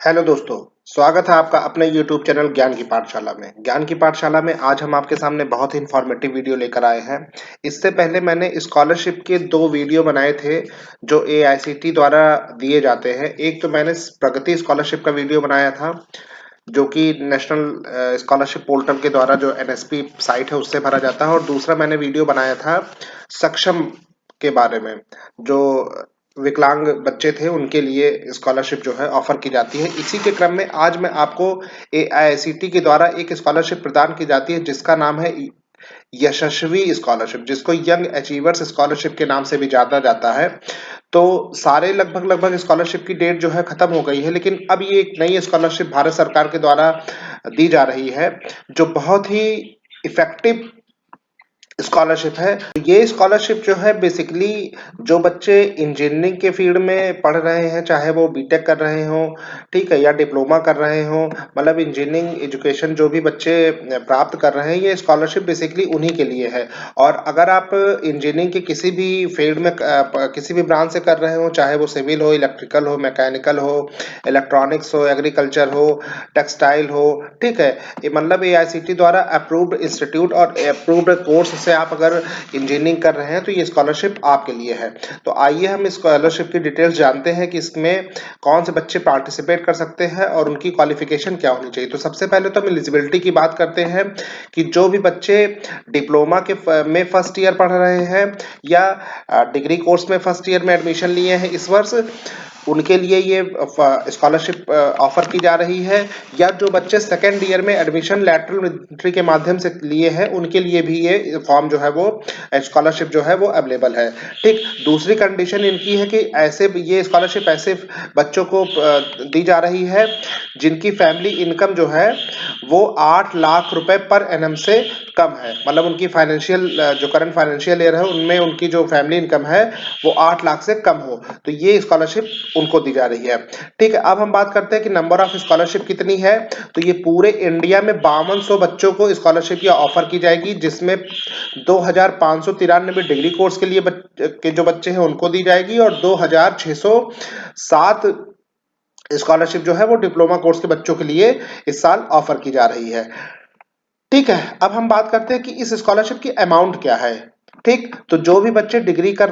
Hello दोस्तों, स्वागत है आपका अपने YouTube चैनल ज्ञान की पाठशाला में। ज्ञान की पाठशाला में आज हम आपके सामने बहुत ही इन्फॉर्मेटिव वीडियो लेकर आए हैं। इससे पहले मैंने स्कॉलरशिप के 2 वीडियो बनाए थे जो एआईसीटी द्वारा दिए जाते हैं। एक तो मैंने प्रगति स्कॉलरशिप का वीडियो बनाया था जो कि नेशनल स्कॉलरशिप पोर्टल के द्वारा जो एनएसपी साइट है उससे भरा जाता है, और दूसरा मैंने वीडियो बनाया था सक्षम के बारे में, जो विकलांग बच्चे थे उनके लिए स्कॉलरशिप जो है ऑफर की जाती है। इसी के क्रम में आज मैं आपको एआईसीटी के द्वारा एक स्कॉलरशिप प्रदान की जाती है जिसका नाम है यशस्वी स्कॉलरशिप, जिसको यंग अचीवर्स स्कॉलरशिप के नाम से भी जाना जाता है। तो सारे लगभग स्कॉलरशिप की डेट जो है खत्म हो गई है, लेकिन अब ये एक नई स्कॉलरशिप भारत सरकार के द्वारा दी जा रही है जो बहुत ही इफेक्टिव स्कॉलरशिप है। ये स्कॉलरशिप जो है बेसिकली जो बच्चे इंजीनियरिंग के फील्ड में पढ़ रहे हैं, चाहे वो बीटेक कर रहे हो, ठीक है, या डिप्लोमा कर रहे हो, मतलब इंजीनियरिंग एजुकेशन जो भी बच्चे प्राप्त कर रहे हैं, ये स्कॉलरशिप बेसिकली उन्हीं के लिए है। और अगर आप इंजीनियरिंग के किसी भी फील्ड में किसी भी ब्रांच से कर रहे हो, चाहे वो सिविल हो, इलेक्ट्रिकल हो, मैकेनिकल हो, इलेक्ट्रॉनिक्स हो, एग्रीकल्चर हो, टेक्सटाइल हो, ठीक है, ये मतलब एआईसीटी द्वारा अप्रूव्ड इंस्टीट्यूट और अप्रूव्ड कोर्स से आप अगर इंजीनियरिंग कर रहे हैं तो ये स्कॉलरशिप आपके लिए है। तो आइए हम इस स्कॉलरशिप की डिटेल्स जानते हैं कि इसमें कौन से बच्चे पार्टिसिपेट कर सकते हैं और उनकी क्वालिफिकेशन क्या होनी चाहिए। तो सबसे पहले तो हम एलिजिबिलिटी की बात करते हैं कि जो भी बच्चे डिप्लोमा के में फर्स्ट ईयर पढ़ रहे हैं या डिग्री कोर्स में फर्स्ट ईयर में एडमिशन लिए हैं इस वर्ष, उनके लिए ये स्कॉलरशिप ऑफर की जा रही है। या जो बच्चे सेकेंड ईयर में एडमिशन लैटरल एंट्री के माध्यम से लिए हैं उनके लिए भी ये फॉर्म जो है वो स्कॉलरशिप जो है वो अवेलेबल है। ठीक, दूसरी कंडीशन इनकी है कि ऐसे ये स्कॉलरशिप ऐसे बच्चों को दी जा रही है जिनकी फैमिली इनकम जो है वो 8 लाख रुपए पर एनम से कम है। मतलब उनकी फाइनेंशियल जो करंट फाइनेंशियल ईयर है उनमें उनकी जो फैमिली इनकम है वो 8 लाख से कम हो, तो ये स्कॉलरशिप उनको दी जा रही है। ठीक है, अब हम बात करते हैं कि नंबर ऑफ स्कॉलरशिप कितनी है। तो ये पूरे इंडिया में 5200 बच्चों को स्कॉलरशिप या ऑफर की जाएगी, जिसमें 2593 डिग्री कोर्स के लिए के जो बच्चे हैं उनको दी जाएगी, और 2607 स्कॉलरशिप जो है वो डिप्लोमा कोर्स के बच्चों के लिए इस साल ऑफर की जा रही है। ठीक है, अब हम बात करते हैं कि इस स्कॉलरशिप की अमाउंट क्या है। ठीक, तो जो भी बच्चे डिग्री कर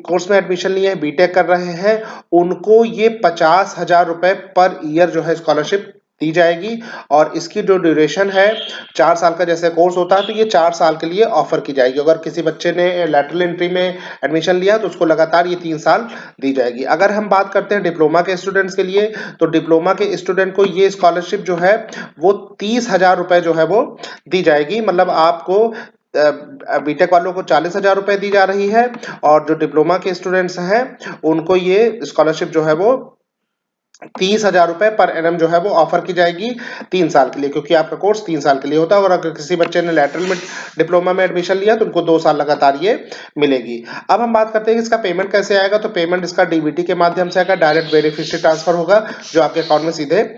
कोर्स में एडमिशन लिए हैं, बीटेक कर रहे हैं, उनको ये 50,000 रुपए पर ईयर जो है स्कॉलरशिप दी जाएगी। और इसकी जो ड्यूरेशन है 4 साल का जैसे कोर्स होता है, तो ये 4 साल के लिए ऑफर की जाएगी। अगर किसी बच्चे ने लैटरल एंट्री में एडमिशन लिया तो उसको लगातार ये 3 साल दी जाएगी। अगर हम बात करते हैं डिप्लोमा के स्टूडेंट्स के लिए, तो डिप्लोमा के स्टूडेंट को ये स्कॉलरशिप जो है वो 30,000 रुपए जो है वो दी जाएगी। मतलब आपको बीटेक वालों को 40,000 रुपए दी जा रही है, और जो डिप्लोमा के स्टूडेंट्स हैं उनको ये स्कॉलरशिप जो है वो 30,000 रुपए पर एनम जो है वो ऑफर की जाएगी 3 साल के लिए, क्योंकि आपका कोर्स 3 साल के लिए होता है। और अगर किसी बच्चे ने लैटरल में डिप्लोमा में एडमिशन लिया तो उनको 2 साल लगातार ये मिलेगी। अब हम बात करते हैं कि इसका पेमेंट कैसे आएगा। तो पेमेंट इसका डीबीटी के माध्यम से आएगा, डायरेक्ट बेनिफिशियरी ट्रांसफर होगा जो आपके अकाउंट में सीधे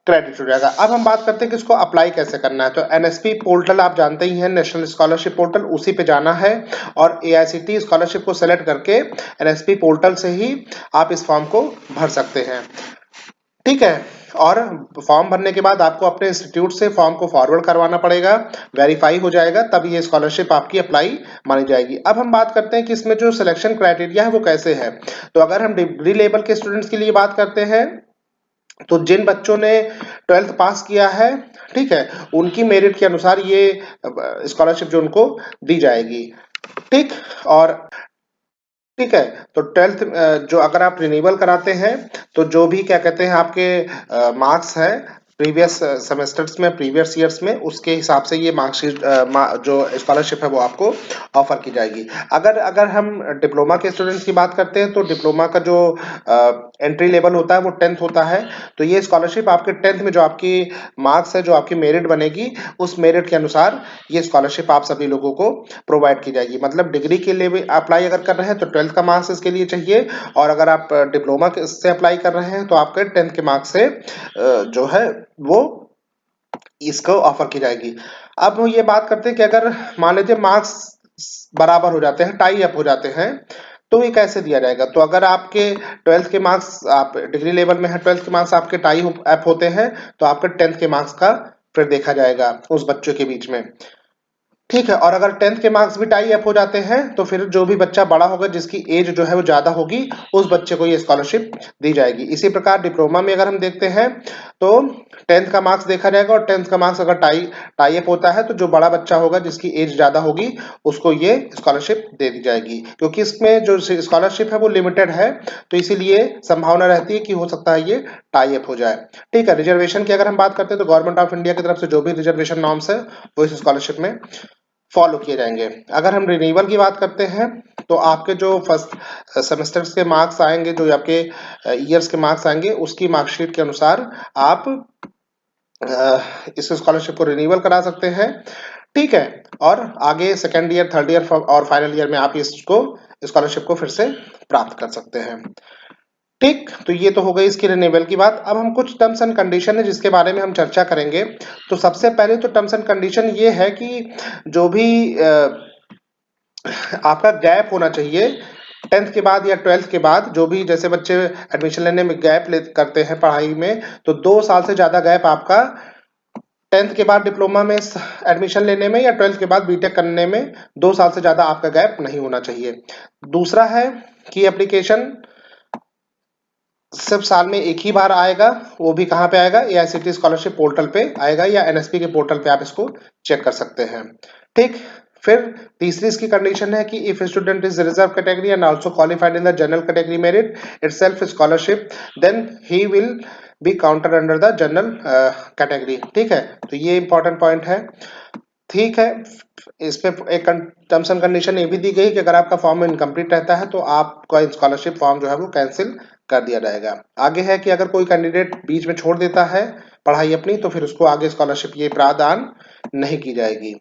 क्रेडिट हो जाएगा। अब हम बात करते हैं कि इसको अप्लाई कैसे करना है। तो एनएसपी पोर्टल आप जानते ही हैं, नेशनल स्कॉलरशिप पोर्टल, उसी पे जाना है और एआईसीटी स्कॉलरशिप को सेलेक्ट करके एनएसपी पोर्टल से ही आप इस फॉर्म को भर सकते हैं। ठीक है, और फॉर्म भरने के बाद आपको अपने इंस्टीट्यूट से फॉर्म को फॉरवर्ड करवाना पड़ेगा, वेरीफाई हो जाएगा, तब ये स्कॉलरशिप आपकी अप्लाई मानी जाएगी। अब हम बात करते हैं कि इसमें जो सिलेक्शन क्राइटेरिया है वो कैसे है। तो अगर हम डिग्री लेवल के स्टूडेंट्स के लिए बात करते हैं, तो जिन बच्चों ने 12th पास किया है, ठीक है, उनकी मेरिट के अनुसार ये स्कॉलरशिप जो उनको दी जाएगी। ठीक, और ठीक है, तो 12th जो अगर आप रिन्यूअल कराते हैं तो जो भी क्या कहते हैं आपके मार्क्स है प्रीवियस सेमेस्टर्स में, प्रीवियस ईयर्स में, उसके हिसाब से ये मार्कशीट जो स्कॉलरशिप है वो आपको ऑफर की जाएगी। अगर अगर हम डिप्लोमा के स्टूडेंट्स की बात करते हैं तो डिप्लोमा का जो एंट्री लेवल होता है वो 10th होता है। तो ये स्कॉलरशिप आपके 10th में जो आपकी मार्क्स है, जो आपकी मेरिट बनेगी, उस मेरिट के अनुसार ये स्कॉलरशिप आप सभी लोगों को प्रोवाइड की जाएगी। मतलब डिग्री के लिए भी अप्लाई अगर कर रहे हैं तो 12th का मार्क्स इसके लिए चाहिए, और अगर आप डिप्लोमा से अप्लाई कर रहे हैं तो आपके 10th के मार्क्स से जो है वो इसको ऑफर की जाएगी। अब हम ये बात करते हैं कि अगर मान लीजिए मार्क्स बराबर हो जाते हैं, टाई अप हो जाते हैं, तो ये कैसे दिया जाएगा? तो अगर आपके 12th के मार्क्स, आप डिग्री लेवल में है, 12th के मार्क्स आपके टाई अप होते हैं, तो आपके 10th के मार्क्स का फिर देखा जाएगा उस बच्चों के बीच में। ठीक है, और अगर 10th के मार्क्स भी टाई अप हो जाते हैं तो फिर जो भी बच्चा बड़ा होगा, जिसकी एज जो है वो ज्यादा होगी, उस बच्चे को ये स्कॉलरशिप दी जाएगी। इसी प्रकार डिप्लोमा में अगर हम देखते हैं तो 10th का मार्क्स देखा जाएगा, और 10th का मार्क्स अगर टाई अप होता है तो जो बड़ा बच्चा होगा जिसकी एज ज्यादा होगी उसको ये स्कॉलरशिप दे दी जाएगी। क्योंकि इसमें जो स्कॉलरशिप है वो लिमिटेड है, तो इसीलिए संभावना रहती है कि हो सकता है ये टाई अप हो जाए। ठीक है, रिजर्वेशन की अगर हम बात करते हैं तो गवर्नमेंट ऑफ इंडिया की तरफ से जो भी रिजर्वेशन नॉर्म्स है वो इस स्कॉलरशिप में फॉलो किए जाएंगे। अगर हम रिन्यूअल की बात करते हैं तो आपके जो फर्स्ट सेमेस्टर्स के मार्क्स आएंगे, जो आपके ईयर्स के मार्क्स आएंगे, उसकी मार्कशीट के अनुसार आप इस स्कॉलरशिप को रिन्यूअल करा सकते हैं। ठीक है, और आगे सेकेंड ईयर, थर्ड ईयर और फाइनल ईयर में आप इसको स्कॉलरशिप को फिर से प्राप्त कर सकते हैं। ठीक, तो ये तो हो गई इसकी रिन्यूअल की बात। अब हम कुछ टर्म्स एंड कंडीशन है जिसके बारे में हम चर्चा करेंगे। तो सबसे पहले तो टर्म्स एंड कंडीशन ये है कि जो भी आपका गैप होना चाहिए 10th के बाद या 12th के बाद, जो भी जैसे बच्चे एडमिशन लेने में गैप करते हैं पढ़ाई में, तो 2 साल से ज्यादा गैप आपका 10th के बाद डिप्लोमा में एडमिशन लेने में या 12th के बाद बीटेक करने में 2 साल से ज्यादा आपका गैप नहीं होना चाहिए। दूसरा है कि एप्लीकेशन सिर्फ साल में एक ही बार आएगा, वो भी कहाँ पे आएगा? एआईसीटी स्कॉलरशिप पोर्टल पे आएगा, या एनएसपी के पोर्टल पे आप इसको चेक कर सकते हैं। ठीक, फिर तीसरी इसकी कंडीशन है कि if student is reserve category and also qualified in the general category merit itself scholarship, then he will be counter under the general category. ठीक है, तो ये इंपॉर्टेंट पॉइंट है। ठीक है, इसमें एक टर्म्स एंड कंडीशन ये भी दी गई कि अगर आपका फॉर्म इनकम्प्लीट रहता है तो आपका स्कॉलरशिप फॉर्म जो है वो कैंसिल कर दिया जाएगा। आगे है कि अगर कोई कैंडिडेट बीच में छोड़ देता है पढ़ाई अपनी, तो फिर उसको आगे स्कॉलरशिप ये प्रदान नहीं की जाएगी।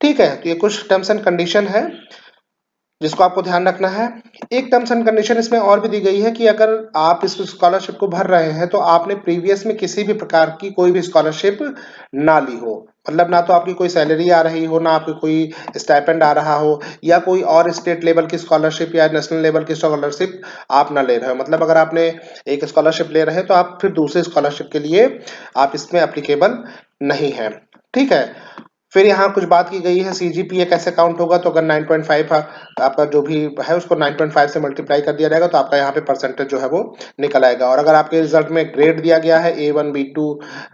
ठीक है, तो ये कुछ टर्म्स एंड कंडीशन है जिसको आपको ध्यान रखना है। एक टर्म्स एंड कंडीशन इसमें और भी दी गई है कि अगर आप इस स्कॉलरशिप को भर रहे हैं तो आपने प्रीवियस में किसी भी प्रकार की कोई भी स्कॉलरशिप ना ली हो, मतलब ना तो आपकी कोई सैलरी आ रही हो, ना आपकी कोई स्टाइपेंड आ रहा हो, या कोई और स्टेट लेवल की स्कॉलरशिप या नेशनल लेवल की स्कॉलरशिप आप ना ले रहे हो। मतलब अगर आपने एक स्कॉलरशिप ले रहे हैं तो आप फिर दूसरे स्कॉलरशिप के लिए आप इसमें एप्लीकेबल नहीं है। ठीक है, फिर यहाँ कुछ बात की गई है सीजीपीए कैसे काउंट होगा। तो अगर 9.5 आपका जो भी है उसको 9.5 से मल्टीप्लाई कर दिया जाएगा तो आपका यहाँ पे परसेंटेज जो है वो निकल आएगा। और अगर आपके रिजल्ट में ग्रेड दिया गया है A1 B2,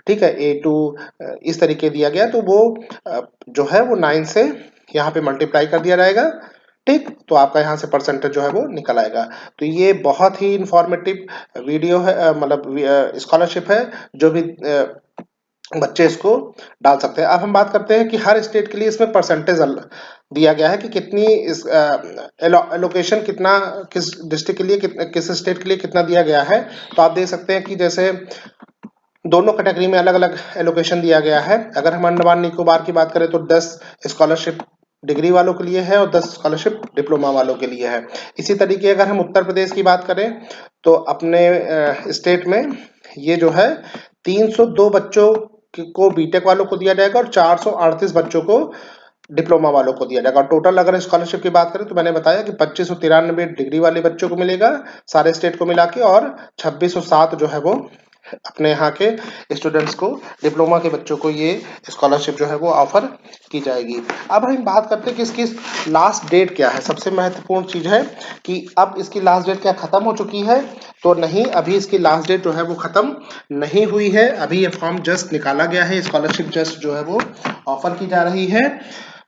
ठीक है, A2 इस तरीके दिया गया, तो वो जो है वो 9 से यहाँ पे मल्टीप्लाई कर दिया जाएगा। ठीक, तो आपका यहाँ से परसेंटेज जो है वो निकल आएगा। तो ये बहुत ही इंफॉर्मेटिव वीडियो है, मतलब स्कॉलरशिप है जो भी बच्चे इसको डाल सकते हैं। अब हम बात करते हैं कि हर स्टेट के लिए इसमें परसेंटेज दिया गया है कि कितनी इस एलोकेशन कितना किस डिस्ट्रिक्ट के लिए, किस स्टेट के लिए कितना दिया गया है। तो आप देख सकते हैं कि जैसे दोनों कैटेगरी में अलग अलग एलोकेशन दिया गया है। अगर हम अंडमान निकोबार की बात करें तो 10 स्कॉलरशिप डिग्री वालों के लिए है और 10 स्कॉलरशिप डिप्लोमा वालों के लिए है। इसी तरीके अगर हम उत्तर प्रदेश की बात करें तो अपने स्टेट में ये जो है 302 बच्चों को बीटेक वालों को दिया जाएगा और 438 बच्चों को डिप्लोमा वालों को दिया जाएगा। टोटल अगर स्कॉलरशिप की बात करें तो मैंने बताया कि 2593 डिग्री वाले बच्चों को मिलेगा सारे स्टेट को मिला के, और 2607 जो है वो अपने यहाँ के स्टूडेंट्स को, डिप्लोमा के बच्चों को ये स्कॉलरशिप जो है वो ऑफर की जाएगी। अब हम बात करते हैं कि इसकी लास्ट डेट क्या है। सबसे महत्वपूर्ण चीज है कि अब इसकी लास्ट डेट क्या खत्म हो चुकी है? तो नहीं, अभी इसकी लास्ट डेट जो है वो खत्म नहीं हुई है। अभी ये फॉर्म जस्ट निकाला गया है, स्कॉलरशिप जस्ट जो है वो ऑफर की जा रही है,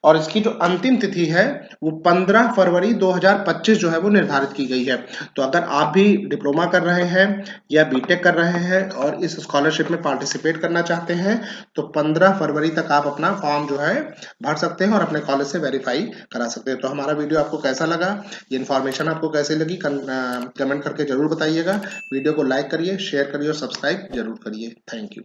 और इसकी जो अंतिम तिथि है वो 15 फरवरी 2025 जो है वो निर्धारित की गई है। तो अगर आप भी डिप्लोमा कर रहे हैं या बीटेक कर रहे हैं और इस स्कॉलरशिप में पार्टिसिपेट करना चाहते हैं तो 15 फरवरी तक आप अपना फॉर्म जो है भर सकते हैं और अपने कॉलेज से वेरीफाई करा सकते हैं। तो हमारा वीडियो आपको कैसा लगा, ये इन्फॉर्मेशन आपको कैसे लगी, कमेंट करके जरूर बताइएगा। वीडियो को लाइक करिए, शेयर करिए और सब्सक्राइब जरूर करिए। Thank you.